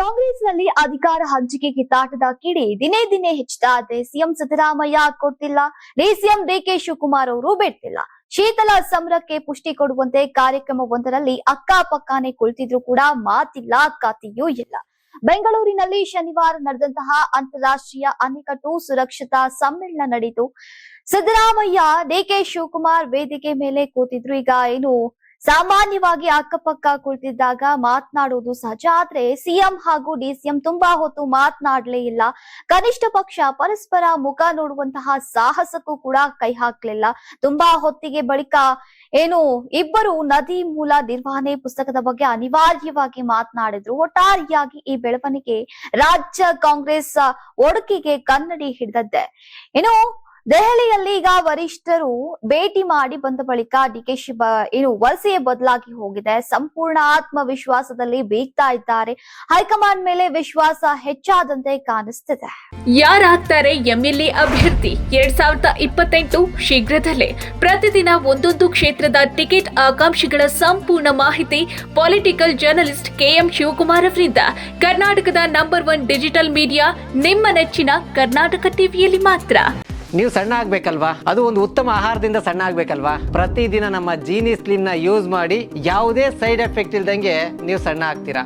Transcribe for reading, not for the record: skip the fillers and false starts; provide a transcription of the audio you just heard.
ಕಾಂಗ್ರೆಸ್ನಲ್ಲಿ ಅಧಿಕಾರ ಹಂಚಿಕೆ ಕಿತ್ತಾಟದ ಕಿಡಿ ದಿನೇ ದಿನೇ ಹೆಚ್ಚುತ್ತಾ ಇದೆ. ಸಿಎಂ ಸಿದ್ದರಾಮಯ್ಯ ಕೊಡ್ತಿಲ್ಲ, ಡಿಸಿಎಂ ಡಿಕೆ ಶಿವಕುಮಾರ್ ಅವರು ಬಿಡ್ತಿಲ್ಲ. ಶೀತಲ ಸಮರಕ್ಕೆ ಪುಷ್ಟಿ ಕೊಡುವಂತೆ ಕಾರ್ಯಕ್ರಮವೊಂದರಲ್ಲಿ ಅಕ್ಕಪಕ್ಕನೆ ಕುಳಿತಿದ್ರು ಕೂಡ ಮಾತಿಲ್ಲ, ಕಥೆಯೂ ಇಲ್ಲ. ಬೆಂಗಳೂರಿನಲ್ಲಿ ಶನಿವಾರ ನಡೆದಂತಹ ಅಂತಾರಾಷ್ಟ್ರೀಯ ಅಣೆಕಟ್ಟು ಸುರಕ್ಷತಾ ಸಮ್ಮೇಳನ ನಡೆಯಿತು. ಸಿದ್ದರಾಮಯ್ಯ ಡಿಕೆ ಶಿವಕುಮಾರ್ ವೇದಿಕೆ ಮೇಲೆ ಕೂತಿದ್ರು. ಈಗ ಸಾಮಾನ್ಯವಾಗಿ ಅಕ್ಕಪಕ್ಕ ಕುಳಿತಿದ್ದಾಗ ಮಾತನಾಡುವುದು ಸಹಜ. ಆದ್ರೆ ಸಿಎಂ ಹಾಗೂ ಡಿಸಿಎಂ ತುಂಬಾ ಹೊತ್ತು ಮಾತನಾಡಲೇ ಇಲ್ಲ. ಕನಿಷ್ಠ ಪಕ್ಷ ಪರಸ್ಪರ ಮುಖ ನೋಡುವಂತಹ ಸಾಹಸಕ್ಕೂ ಕೂಡ ಕೈ ಹಾಕಲಿಲ್ಲ. ತುಂಬಾ ಹೊತ್ತಿಗೆ ಬಳಿಕ ಇಬ್ಬರು ನದಿ ಮೂಲ ನಿರ್ವಹಣೆ ಪುಸ್ತಕದ ಬಗ್ಗೆ ಅನಿವಾರ್ಯವಾಗಿ ಮಾತನಾಡಿದ್ರು. ಒಟ್ಟಾರೆಯಾಗಿ ಈ ಬೆಳವಣಿಗೆ ರಾಜ್ಯ ಕಾಂಗ್ರೆಸ್ ಒಡಕಿಗೆ ಕನ್ನಡಿ ಹಿಡಿದದ್ದೆ. ದೆಹಲಿಯಲ್ಲಿ ಈಗ ವರಿಷ್ಠರು ಭೇಟಿ ಮಾಡಿ ಬಂದ ಬಳಿಕ ಡಿಕೆಶಿ ವಲಸೆಯೇ ಬದಲಾಗಿ ಹೋಗಿದೆ. ಸಂಪೂರ್ಣ ಆತ್ಮವಿಶ್ವಾಸದಲ್ಲಿ ಬೀಗ್ತಾ ಇದ್ದಾರೆ. ಹೈಕಮಾಂಡ್ ಮೇಲೆ ವಿಶ್ವಾಸ ಹೆಚ್ಚಾದಂತೆ ಕಾಣಿಸ್ತಿದೆ. ಯಾರಾಗ್ತಾರೆ ಎಂಎಲ್ಎ ಅಭ್ಯರ್ಥಿ 2028 ಶೀಘ್ರದಲ್ಲೇ. ಪ್ರತಿದಿನ ಒಂದೊಂದು ಕ್ಷೇತ್ರದ ಟಿಕೆಟ್ ಆಕಾಂಕ್ಷಿಗಳ ಸಂಪೂರ್ಣ ಮಾಹಿತಿ ಪೊಲಿಟಿಕಲ್ ಜರ್ನಲಿಸ್ಟ್ ಕೆಎಂ ಶಿವಕುಮಾರ್ ಅವರಿಂದ. ಕರ್ನಾಟಕದ ನಂಬರ್ 1 ಡಿಜಿಟಲ್ ಮೀಡಿಯಾ ನಿಮ್ಮ ನೆಚ್ಚಿನ ಕರ್ನಾಟಕ ಟಿವಿಯಲ್ಲಿ ಮಾತ್ರ. ನೀವು ಸಣ್ಣ ಆಗ್ಬೇಕಲ್ವಾ? ಅದು ಒಂದು ಉತ್ತಮ ಆಹಾರದಿಂದ ಸಣ್ಣ ಆಗ್ಬೇಕಲ್ವಾ? ಪ್ರತಿದಿನ ನಮ್ಮ ಜೀನಿ ಸ್ಲಿಮ್ ನ ಯೂಸ್ ಮಾಡಿ ಯಾವುದೇ ಸೈಡ್ ಎಫೆಕ್ಟ್ ಇಲ್ದಂಗೆ ನೀವು ಸಣ್ಣ ಆಗ್ತೀರಾ.